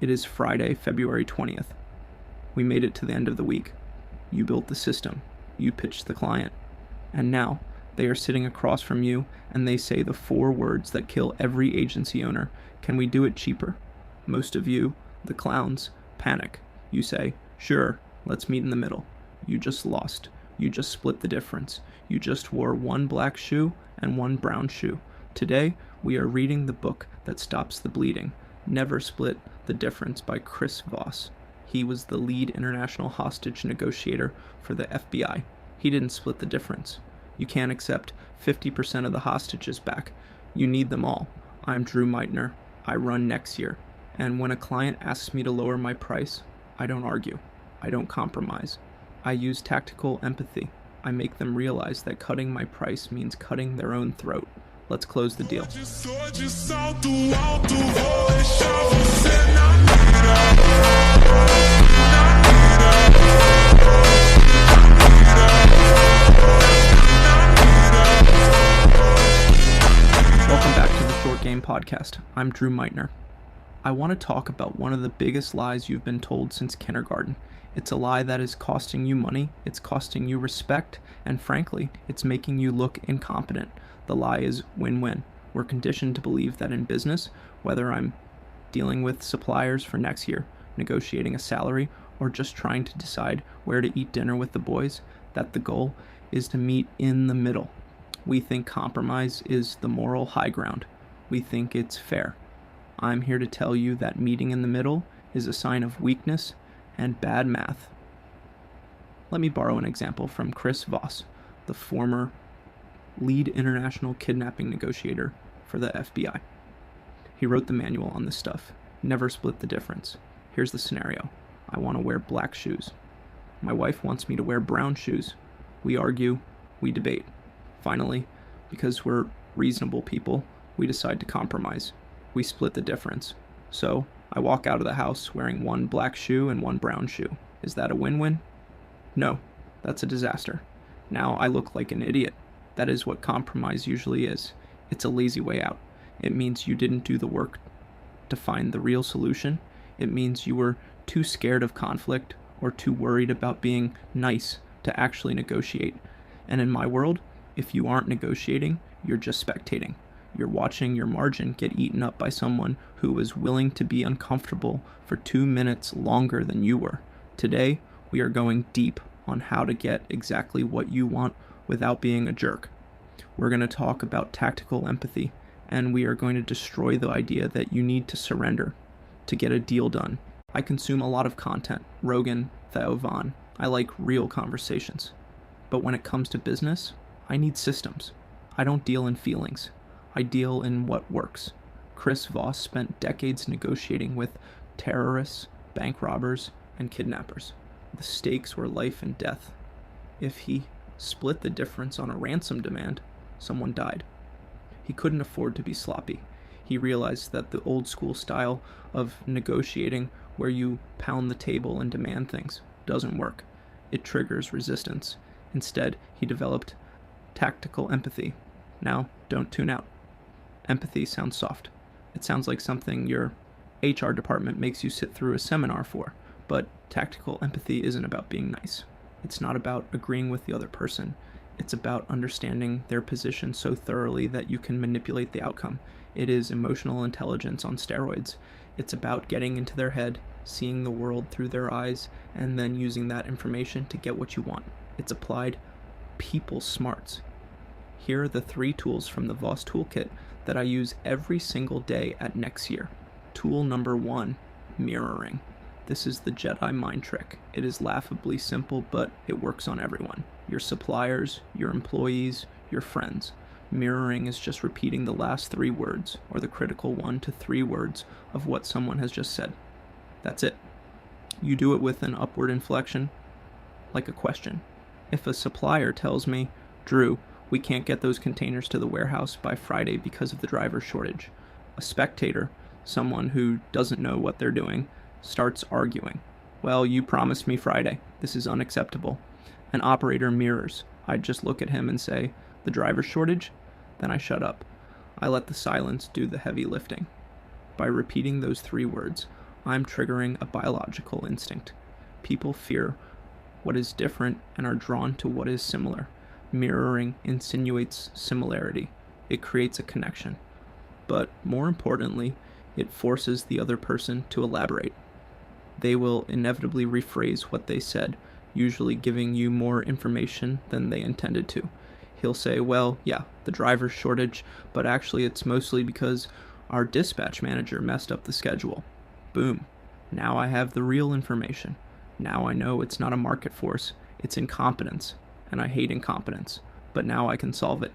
It is Friday, February 20th. We made it to the end of the week. You built the system. You pitched the client. And now, they are sitting across from you and they say the 4 words that kill every agency owner. Can we do it cheaper? Most of you, the clowns, panic. You say, sure, let's meet in the middle. You just lost. You just split the difference. You just wore 1 black shoe and 1 brown shoe. Today, we are reading the book that stops the bleeding. Never Split the Difference by Voss. He was the lead international hostage negotiator for the FBI. He didn't split the difference. You can't accept 50% of the hostages back. You need them all. I'm Drew Meitner. I run NexYear. And when a client asks me to lower my price, I don't argue. I don't compromise. I use tactical empathy. I make them realize that cutting my price means cutting their own throat. Let's close the deal. Welcome back to the Short Game Podcast. I'm Drew Meitner. I want to talk about one of the biggest lies you've been told since kindergarten. It's a lie that is costing you money, it's costing you respect, and frankly, it's making you look incompetent. The lie is win-win. We're conditioned to believe that in business, whether I'm dealing with suppliers for NexYear, negotiating a salary, or just trying to decide where to eat dinner with the boys, that the goal is to meet in the middle. We think compromise is the moral high ground. We think it's fair. I'm here to tell you that meeting in the middle is a sign of weakness and bad math. Let me borrow an example from Voss, the former lead international kidnapping negotiator for the FBI. He wrote the manual on this stuff. Never split the difference. Here's the scenario. I want to wear black shoes. My wife wants me to wear brown shoes. We argue, we debate. Finally, because we're reasonable people, we decide to compromise. We split the difference. So, I walk out of the house wearing 1 black shoe and 1 brown shoe. Is that a win-win? No, that's a disaster. Now I look like an idiot. That is what compromise usually is. It's a lazy way out. It means you didn't do the work to find the real solution. It means you were too scared of conflict or too worried about being nice to actually negotiate. And in my world, if you aren't negotiating, you're just spectating. You're watching your margin get eaten up by someone who was willing to be uncomfortable for 2 minutes longer than you were. Today, we are going deep on how to get exactly what you want without being a jerk. We're going to talk about tactical empathy, and we are going to destroy the idea that you need to surrender to get a deal done. I consume a lot of content, Rogan, Theo Von. I like real conversations. But when it comes to business, I need systems. I don't deal in feelings. I deal in what works. Voss spent decades negotiating with terrorists, bank robbers, and kidnappers. The stakes were life and death. If he split the difference on a ransom demand, someone died. He couldn't afford to be sloppy. He realized that the old school style of negotiating where you pound the table and demand things doesn't work. It triggers resistance. Instead, he developed tactical empathy. Now, don't tune out. Empathy sounds soft. It sounds like something your HR department makes you sit through a seminar for, but tactical empathy isn't about being nice. It's not about agreeing with the other person. It's about understanding their position so thoroughly that you can manipulate the outcome. It is emotional intelligence on steroids. It's about getting into their head, seeing the world through their eyes, and then using that information to get what you want. It's applied people smarts. Here are the 3 tools from the Voss toolkit that I use every single day at NexYear. Tool number 1, mirroring. This is the Jedi mind trick. It is laughably simple, but it works on everyone. Your suppliers, your employees, your friends. Mirroring is just repeating the last 3 words, or the critical 1 to 3 words of what someone has just said. That's it. You do it with an upward inflection, like a question. If a supplier tells me, Drew, we can't get those containers to the warehouse by Friday because of the driver shortage, a spectator, someone who doesn't know what they're doing, starts arguing. Well, you promised me Friday. This is unacceptable. An operator mirrors. I just look at him and say, the driver shortage? Then I shut up. I let the silence do the heavy lifting. By repeating those 3 words, I'm triggering a biological instinct. People fear what is different and are drawn to what is similar. Mirroring insinuates similarity. It creates a connection. But more importantly, it forces the other person to elaborate. They will inevitably rephrase what they said, usually giving you more information than they intended to. He'll say, well, yeah, the driver shortage, but actually it's mostly because our dispatch manager messed up the schedule. Boom. Now I have the real information. Now I know it's not a market force, it's incompetence, and I hate incompetence, but now I can solve it.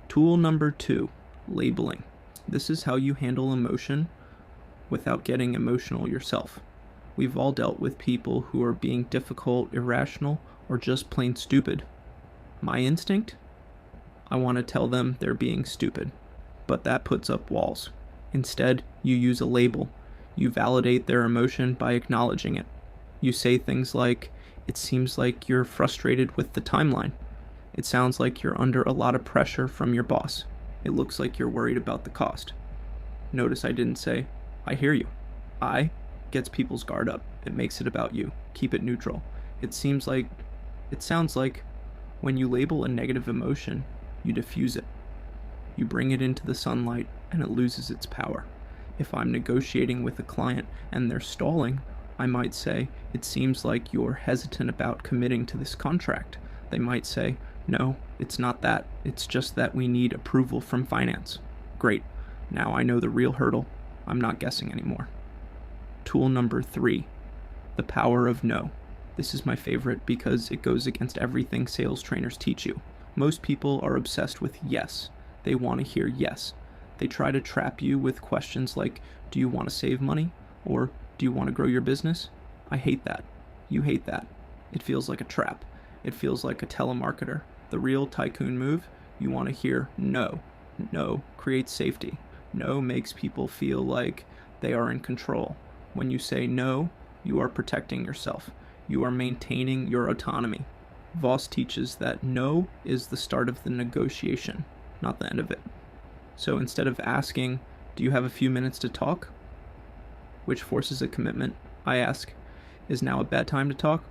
Tool number 2, labeling. This is how you handle emotion without getting emotional yourself. We've all dealt with people who are being difficult, irrational, or just plain stupid. My instinct? I want to tell them they're being stupid, but that puts up walls. Instead, you use a label. You validate their emotion by acknowledging it. You say things like, it seems like you're frustrated with the timeline. It sounds like you're under a lot of pressure from your boss. It looks like you're worried about the cost. Notice I didn't say, I hear you. I gets people's guard up. It makes it about you. Keep it neutral. It sounds like when you label a negative emotion, you diffuse it. You bring it into the sunlight and it loses its power. If I'm negotiating with a client and they're stalling, I might say, it seems like you're hesitant about committing to this contract. They might say, no, it's not that. It's just that we need approval from finance. Great. Now I know the real hurdle. I'm not guessing anymore. Tool number 3, the power of no. This is my favorite because it goes against everything sales trainers teach you. Most people are obsessed with yes. They want to hear yes. They try to trap you with questions like, do you want to save money? Or do you want to grow your business? I hate that. You hate that. It feels like a trap. It feels like a telemarketer. The real tycoon move, you want to hear no. No creates safety. No makes people feel like they are in control. When you say no, you are protecting yourself. You are maintaining your autonomy. Voss teaches that no is the start of the negotiation, not the end of it. So instead of asking, do you have a few minutes to talk? Which forces a commitment, I ask, is now a bad time to talk?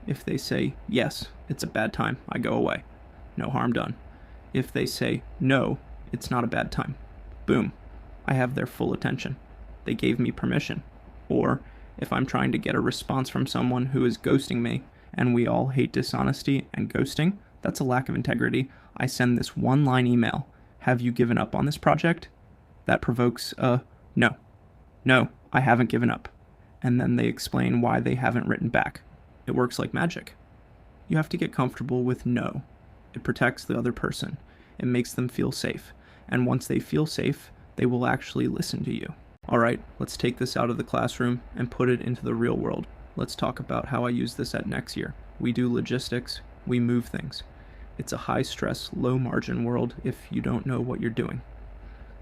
If they say, yes, it's a bad time, I go away. No harm done. If they say, no, it's not a bad time. Boom. I have their full attention. They gave me permission. Or, if I'm trying to get a response from someone who is ghosting me, and we all hate dishonesty and ghosting, that's a lack of integrity, I send this one-line email. Have you given up on this project? That provokes a no. No, I haven't given up. And then they explain why they haven't written back. It works like magic. You have to get comfortable with no. It protects the other person. It makes them feel safe. And once they feel safe, they will actually listen to you. Alright, let's take this out of the classroom and put it into the real world. Let's talk about how I use this at NexYear. We do logistics, we move things. It's a high-stress, low-margin world if you don't know what you're doing.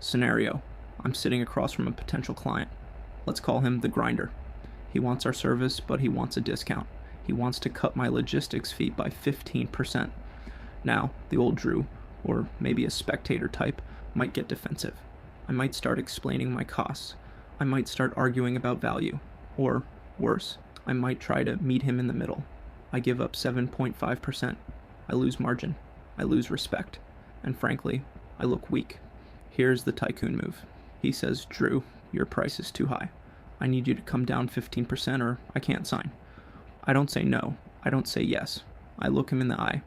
Scenario: I'm sitting across from a potential client. Let's call him the grinder. He wants our service, but he wants a discount. He wants to cut my logistics fee by 15%. Now, the old Drew, or maybe a spectator type, might get defensive. I might start explaining my costs. I might start arguing about value. Or, worse, I might try to meet him in the middle. I give up 7.5%. I lose margin. I lose respect. And frankly, I look weak. Here's the tycoon move. He says, Drew, your price is too high. I need you to come down 15% or I can't sign. I don't say no. I don't say yes. I look him in the eye.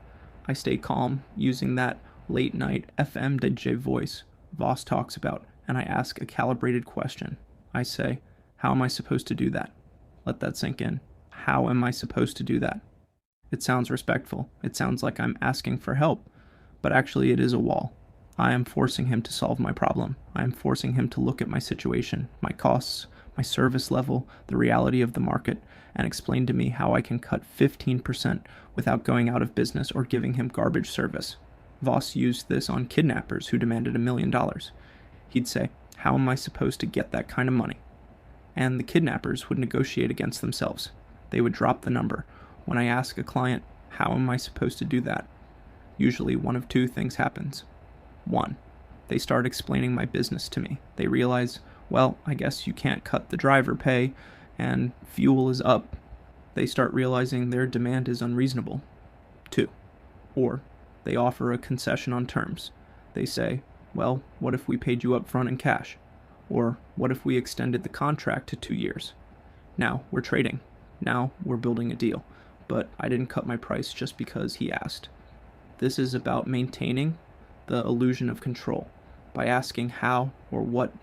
I stay calm, using that late night FM DJ voice Voss talks about, and I ask a calibrated question. I say, how am I supposed to do that? Let that sink in. How am I supposed to do that? It sounds respectful. It sounds like I'm asking for help, but actually it is a wall. I am forcing him to solve my problem. I am forcing him to look at my situation, my costs, my service level, the reality of the market, and explain to me how I can cut 15% without going out of business or giving him garbage service. Voss used this on kidnappers who demanded $1 million. He'd say, how am I supposed to get that kind of money? And the kidnappers would negotiate against themselves. They would drop the number. When I ask a client, how am I supposed to do that? Usually one of two things happens. 1. They start explaining my business to me. They realize, well, I guess you can't cut the driver pay, and fuel is up. They start realizing their demand is unreasonable. 2. Or they offer a concession on terms. They say, well, what if we paid you up front in cash? Or what if we extended the contract to 2 years? Now we're trading. Now we're building a deal. But I didn't cut my price just because he asked. This is about maintaining the illusion of control. By asking how or what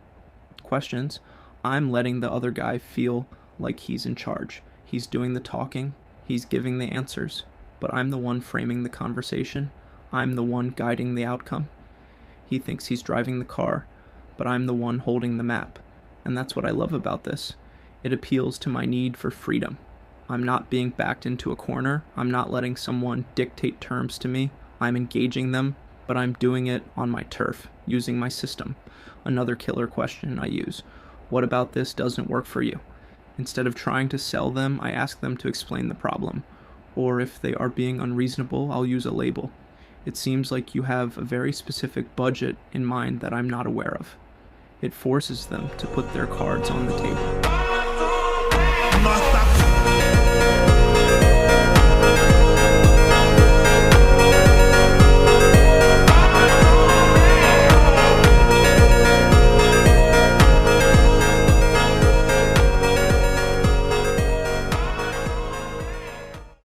questions, I'm letting the other guy feel like he's in charge. He's doing the talking, he's giving the answers, but I'm the one framing the conversation. I'm the one guiding the outcome. He thinks he's driving the car, but I'm the one holding the map. And that's what I love about this. It appeals to my need for freedom. I'm not being backed into a corner. I'm not letting someone dictate terms to me. I'm engaging them, but I'm doing it on my turf, using my system. Another killer question I use. What about this doesn't work for you? Instead of trying to sell them, I ask them to explain the problem. Or if they are being unreasonable, I'll use a label. It seems like you have a very specific budget in mind that I'm not aware of. It forces them to put their cards on the table.